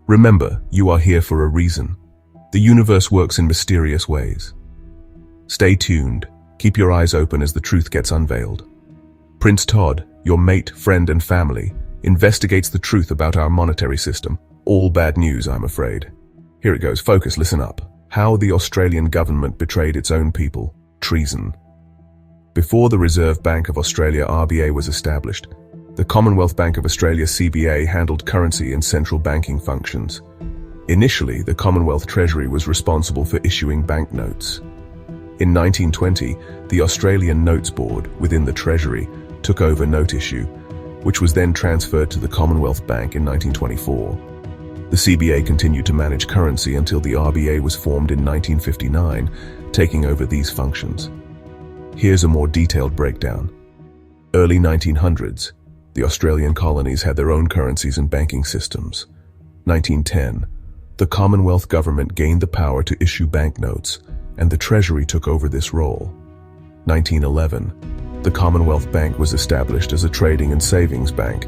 Remember, you are here for a reason. The universe works in mysterious ways. Stay tuned. Keep your eyes open as the truth gets unveiled. Prince Todd, your mate, friend, and family, investigates the truth about our monetary system. All bad news, I'm afraid. Here it goes. Focus, listen up. How the Australian government betrayed its own people. Treason. Before the Reserve Bank of Australia (RBA) was established, the Commonwealth Bank of Australia (CBA) handled currency and central banking functions. Initially, the Commonwealth Treasury was responsible for issuing banknotes. In 1920, the Australian Notes Board, within the Treasury, took over note issue, which was then transferred to the Commonwealth Bank in 1924. The CBA continued to manage currency until the RBA was formed in 1959, taking over these functions. Here's a more detailed breakdown. Early 1900s, the Australian colonies had their own currencies and banking systems. 1910, the Commonwealth government gained the power to issue banknotes, and the Treasury took over this role. 1911, the Commonwealth Bank was established as a trading and savings bank,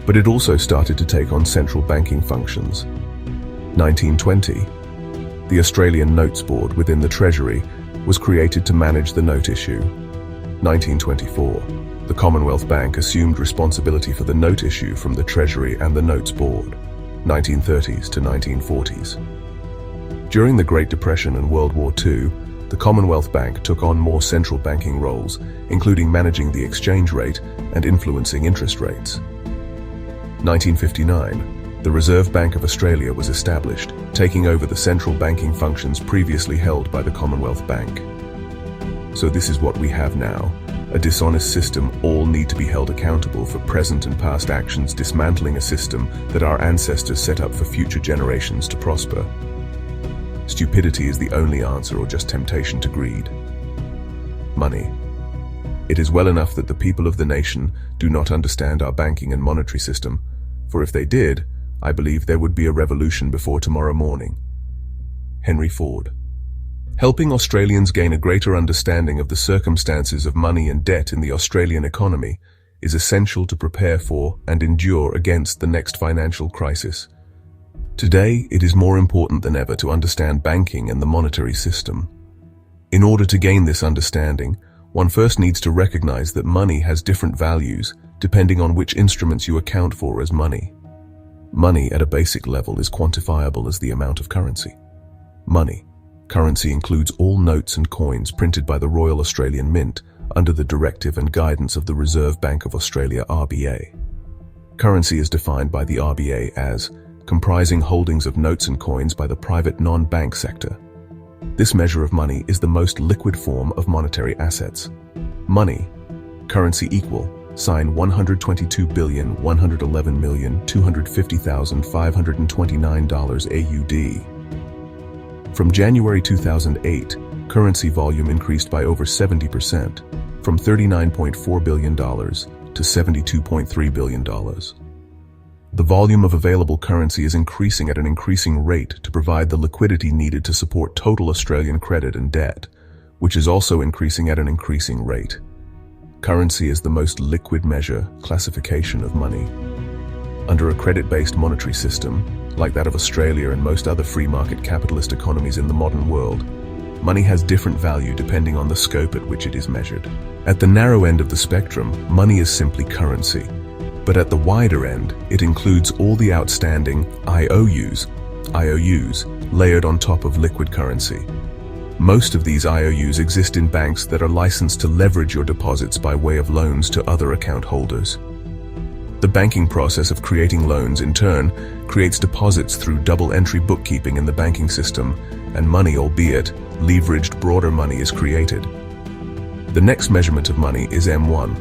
but it also started to take on central banking functions. 1920, the Australian Notes Board within the Treasury was created to manage the note issue. 1924, the Commonwealth Bank assumed responsibility for the note issue from the Treasury and the Notes Board. 1930s to 1940s. During the Great Depression and World War II, the Commonwealth Bank took on more central banking roles, including managing the exchange rate and influencing interest rates. 1959, the Reserve Bank of Australia was established, taking over the central banking functions previously held by the Commonwealth Bank. So this is what we have now, a dishonest system. All need to be held accountable for present and past actions, dismantling a system that our ancestors set up for future generations to prosper. Stupidity is the only answer, or just temptation to greed. Money. It is well enough that the people of the nation do not understand our banking and monetary system, for if they did, I believe there would be a revolution before tomorrow morning. Henry Ford. Helping Australians gain a greater understanding of the circumstances of money and debt in the Australian economy is essential to prepare for and endure against the next financial crisis. Today, it is more important than ever to understand banking and the monetary system. In order to gain this understanding, one first needs to recognize that money has different values depending on which instruments you account for as money. Money at a basic level is quantifiable as the amount of currency. Currency includes all notes and coins printed by the Royal Australian Mint under the directive and guidance of the Reserve Bank of Australia (RBA). Currency is defined by the RBA as comprising holdings of notes and coins by the private non-bank sector. This measure of money is the most liquid form of monetary assets. Money, currency equal, sign $122,111,250,529 AUD. From January 2008, currency volume increased by over 70%, from $39.4 billion to $72.3 billion. The volume of available currency is increasing at an increasing rate to provide the liquidity needed to support total Australian credit and debt, which is also increasing at an increasing rate. Currency is the most liquid classification of money. Under a credit-based monetary system, like that of Australia and most other free market capitalist economies in the modern world, money has different value depending on the scope at which it is measured. At the narrow end of the spectrum, money is simply currency. But at the wider end, it includes all the outstanding IOUs layered on top of liquid currency. Most of these IOUs exist in banks that are licensed to leverage your deposits by way of loans to other account holders. The banking process of creating loans, in turn, creates deposits through double-entry bookkeeping in the banking system, and money, albeit leveraged broader money, is created. The next measurement of money is M1.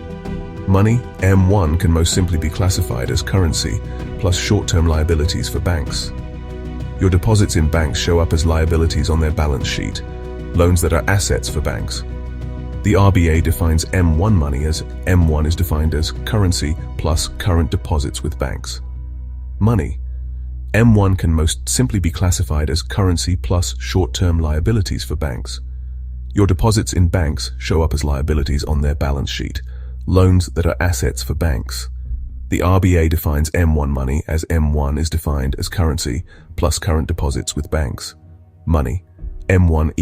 Money, M1, can most simply be classified as currency plus short-term liabilities for banks. Your deposits in banks show up as liabilities on their balance sheet, loans that are assets for banks. The RBA defines M1 money as M1 is defined as currency plus current deposits with banks. Money, M1, can most simply be classified as currency plus short-term liabilities for banks. Your deposits in banks show up as liabilities on their balance sheet, loans that are assets for banks. The RBA defines M1 money as M1 is defined as currency plus current deposits with banks. Money, M1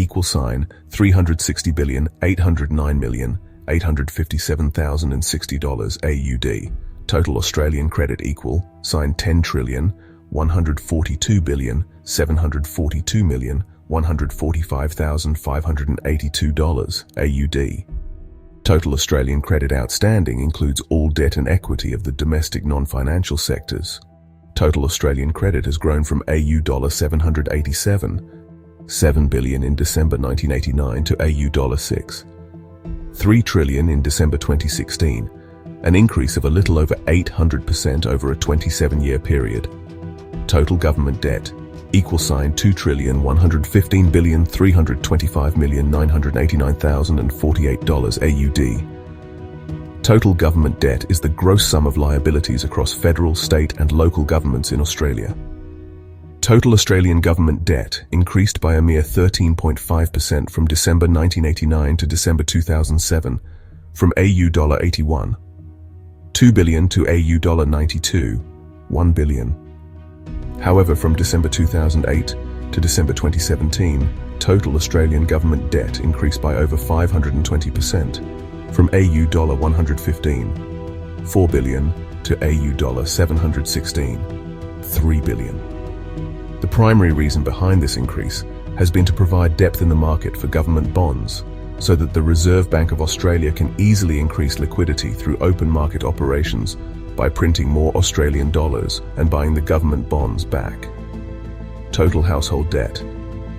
$360,809,857,060 AUD. Total Australian credit equal, signed $10,142,742,145,582 AUD. Total Australian credit outstanding includes all debt and equity of the domestic non-financial sectors. Total Australian credit has grown from $787.7 billion in December 1989 to $6.3 trillion in December 2016, an increase of a little over 800% over a 27-year period. Total government debt equals $2,115,325,989,048 AUD. Total government debt is the gross sum of liabilities across federal, state and local governments in Australia. Total Australian government debt increased by a mere 13.5% from December 1989 to December 2007, from $81.2 billion to $92.1 billion. However, from December 2008 to December 2017, total Australian government debt increased by over 520%, from $115.4 billion to $716.3 billion. The primary reason behind this increase has been to provide depth in the market for government bonds, so that the Reserve Bank of Australia can easily increase liquidity through open market operations by printing more Australian dollars and buying the government bonds back. Total household debt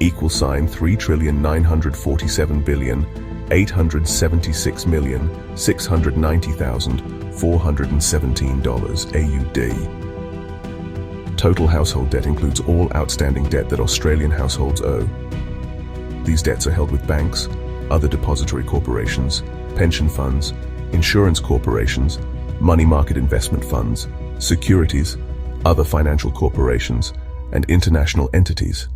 equals $3,947,876,690,417 AUD. Total household debt includes all outstanding debt that Australian households owe. These debts are held with banks, other depository corporations, pension funds, insurance corporations, money market investment funds, securities, other financial corporations, and international entities.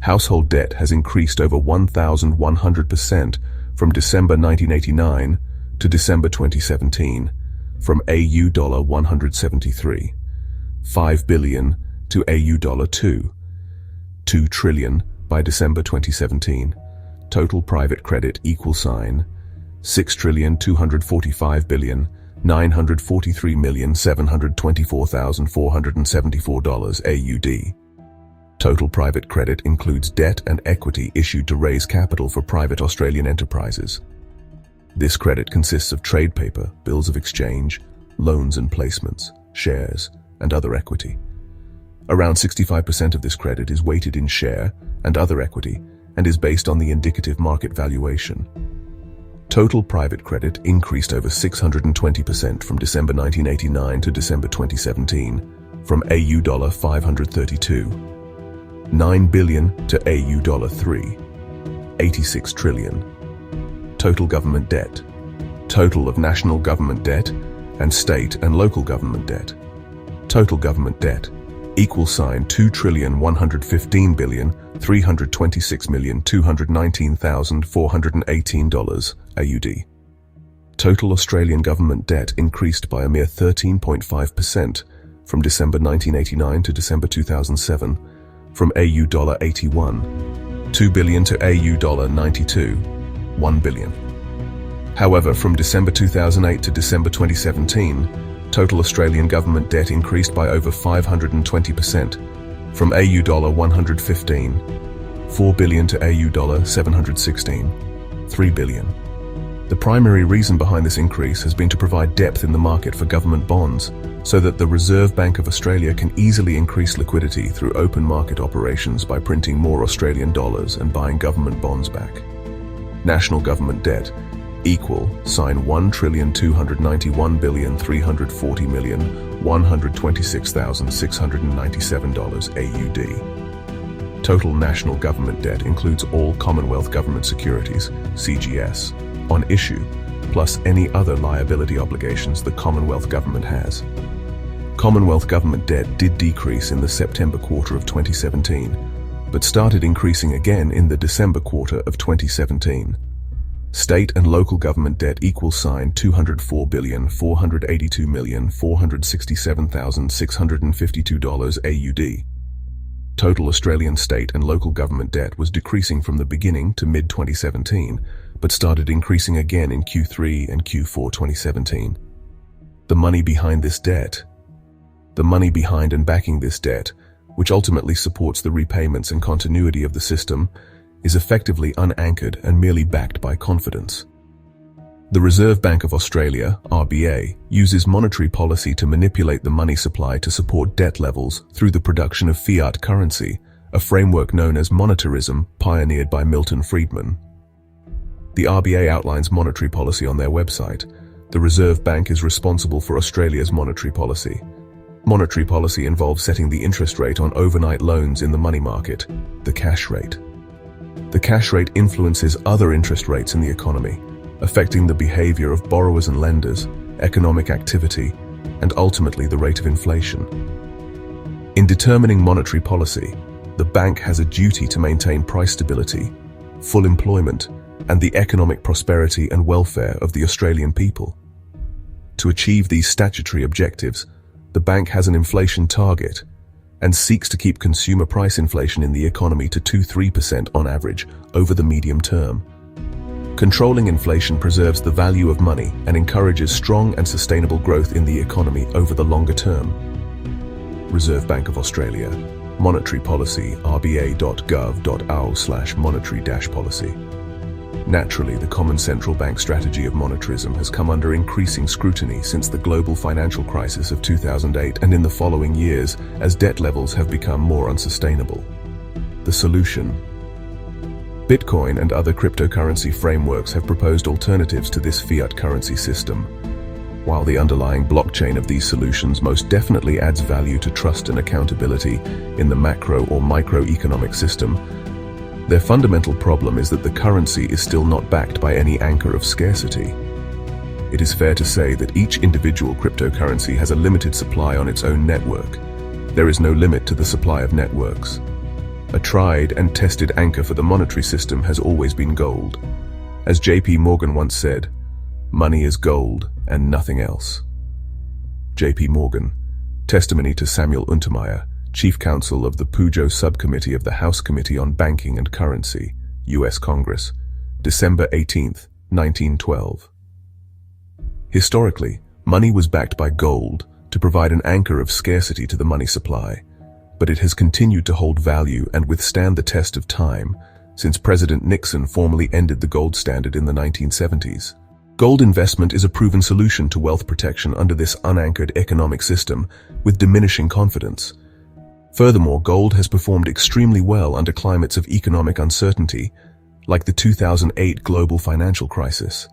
Household debt has increased over 1,100% from December 1989 to December 2017, from $173.5 billion to $2 trillion by December 2017. Total private credit equals $6,245,943,724,474 AUD. Total private credit includes debt and equity issued to raise capital for private Australian enterprises. This credit consists of trade paper, bills of exchange, loans and placements, shares, and other equity. Around 65% of this credit is weighted in share and other equity and is based on the indicative market valuation. Total private credit increased over 620% from December 1989 to December 2017, from $532.9 billion to $3.86 trillion. Total government debt. Total of national government debt and state and local government debt. Total government debt equals $2,115,326,219,418 AUD. Total Australian government debt increased by a mere 13.5% from December 1989 to December 2007, from $81.2 billion to $92.1 billion. However, from December 2008 to December 2017, total Australian government debt increased by over 520%, from $115.4 billion to $716.3 billion. The primary reason behind this increase has been to provide depth in the market for government bonds, so that the Reserve Bank of Australia can easily increase liquidity through open market operations by printing more Australian dollars and buying government bonds back. National government debt equal $1,291,340,126,697 AUD. Total national government debt includes all Commonwealth government securities, CGS, on issue, plus any other liability obligations the Commonwealth government has. Commonwealth government debt did decrease in the September quarter of 2017, but started increasing again in the December quarter of 2017. State and local government debt equals sign $204,482,467,652 AUD. Total Australian state and local government debt was decreasing from the beginning to mid-2017, but started increasing again in Q3 and Q4 2017. The money behind this debt. The money behind and backing this debt, which ultimately supports the repayments and continuity of the system, is effectively unanchored and merely backed by confidence. The Reserve Bank of Australia, RBA, uses monetary policy to manipulate the money supply to support debt levels through the production of fiat currency, a framework known as monetarism pioneered by Milton Friedman. The RBA outlines monetary policy on their website. The Reserve Bank is responsible for Australia's monetary policy. Monetary policy involves setting the interest rate on overnight loans in the money market, the cash rate. The cash rate influences other interest rates in the economy, affecting the behavior of borrowers and lenders, economic activity, and ultimately the rate of inflation. In determining monetary policy, the bank has a duty to maintain price stability, full employment, and the economic prosperity and welfare of the Australian people. To achieve these statutory objectives, the bank has an inflation target and seeks to keep consumer price inflation in the economy to 2-3% on average over the medium term. Controlling inflation preserves the value of money and encourages strong and sustainable growth in the economy over the longer term. Reserve Bank of Australia, Monetary Policy, rba.gov.au/monetary-policy. Naturally, the common central bank strategy of monetarism has come under increasing scrutiny since the global financial crisis of 2008 and in the following years as debt levels have become more unsustainable. The solution. Bitcoin and other cryptocurrency frameworks have proposed alternatives to this fiat currency system. While the underlying blockchain of these solutions most definitely adds value to trust and accountability in the macro or microeconomic system, their fundamental problem is that the currency is still not backed by any anchor of scarcity. It is fair to say that each individual cryptocurrency has a limited supply on its own network. There is no limit to the supply of networks. A tried and tested anchor for the monetary system has always been gold. As J.P. Morgan once said, "Money is gold and nothing else." J.P. Morgan, testimony to Samuel Untermyer, Chief Counsel of the Peugeot Subcommittee of the House Committee on Banking and Currency, U.S. Congress, December 18, 1912. Historically, money was backed by gold to provide an anchor of scarcity to the money supply, but it has continued to hold value and withstand the test of time since President Nixon formally ended the gold standard in the 1970s. Gold investment is a proven solution to wealth protection under this unanchored economic system with diminishing confidence. Furthermore, gold has performed extremely well under climates of economic uncertainty, like the 2008 global financial crisis.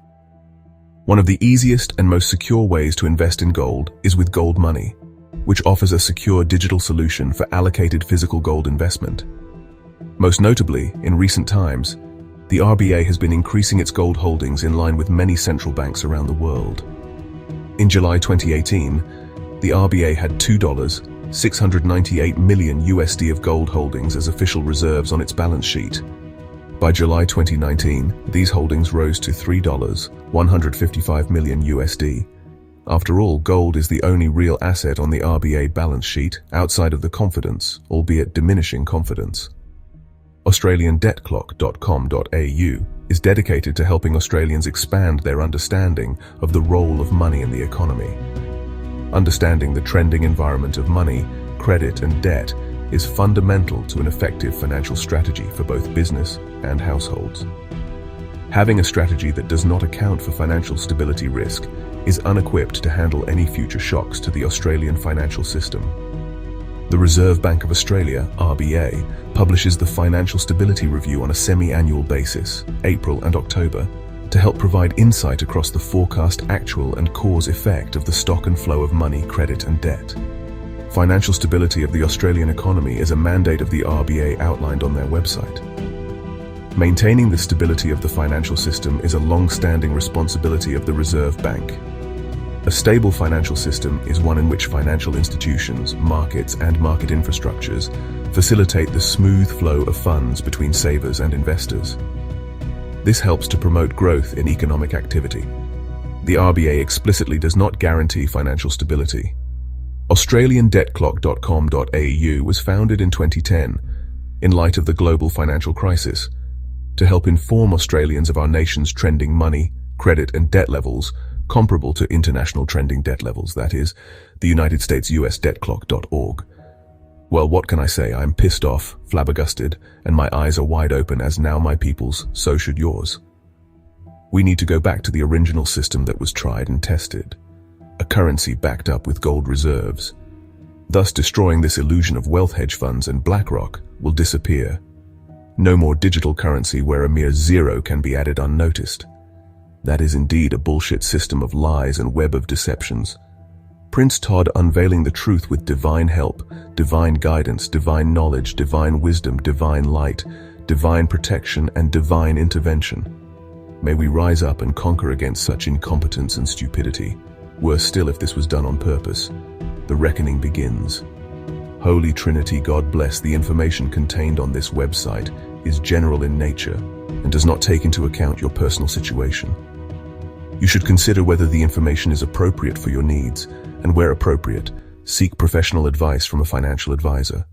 One of the easiest and most secure ways to invest in gold is with gold money, which offers a secure digital solution for allocated physical gold investment. Most notably, in recent times, the RBA has been increasing its gold holdings in line with many central banks around the world. In July 2018, the RBA had $698 million USD of gold holdings as official reserves on its balance sheet. By July 2019, these holdings rose to $155 million USD. After all, gold is the only real asset on the RBA balance sheet outside of the confidence, albeit diminishing confidence. AustralianDebtClock.com.au is dedicated to helping Australians expand their understanding of the role of money in the economy. Understanding the trending environment of money, credit, and debt is fundamental to an effective financial strategy for both business and households. Having a strategy that does not account for financial stability risk is unequipped to handle any future shocks to the Australian financial system. The Reserve Bank of Australia, RBA, publishes the Financial Stability Review on a semi-annual basis, April and October, to help provide insight across the forecast actual and cause effect of the stock and flow of money, credit, and debt. Financial stability of the Australian economy is a mandate of the RBA outlined on their website. Maintaining the stability of the financial system is a long-standing responsibility of the Reserve Bank. A stable financial system is one in which financial institutions, markets, and market infrastructures facilitate the smooth flow of funds between savers and investors. This helps to promote growth in economic activity. The RBA explicitly does not guarantee financial stability. AustralianDebtClock.com.au was founded in 2010 in light of the global financial crisis to help inform Australians of our nation's trending money, credit and debt levels comparable to international trending debt levels, that is, the United States USDebtClock.org. Well, what can I say? I'm pissed off, flabbergasted, and my eyes are wide open, as now my people's, so should yours. We need to go back to the original system that was tried and tested, a currency backed up with gold reserves. Thus destroying this illusion of wealth hedge funds and BlackRock will disappear. No more digital currency where a mere zero can be added unnoticed. That is indeed a bullshit system of lies and web of deceptions. Prince Todd unveiling the truth with divine help, divine guidance, divine knowledge, divine wisdom, divine light, divine protection, and divine intervention. May we rise up and conquer against such incompetence and stupidity. Worse still if this was done on purpose. The reckoning begins. Holy Trinity, God bless. The information contained on this website is general in nature and does not take into account your personal situation. You should consider whether the information is appropriate for your needs, and where appropriate, seek professional advice from a financial advisor.